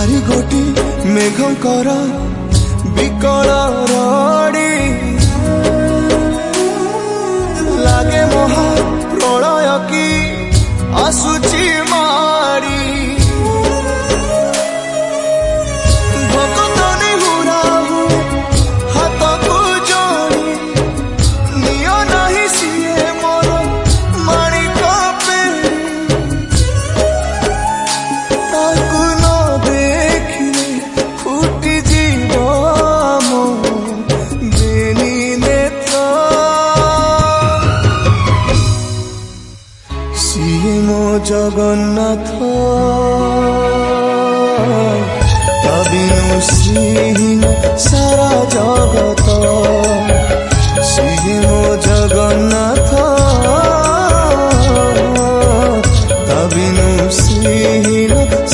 चारि गोटी मेघंकर विकल रड़ी लागे महा प्रलय की आसुची मारी भक्तनी हुराहु हाथ को जोड़ी नियो नहीं सिए मोर माणिक पेड़ी ताकू न देखिले फुटी जीव मो बेनी नेत्र सिए मो जगन्नाथ तबिनु श्री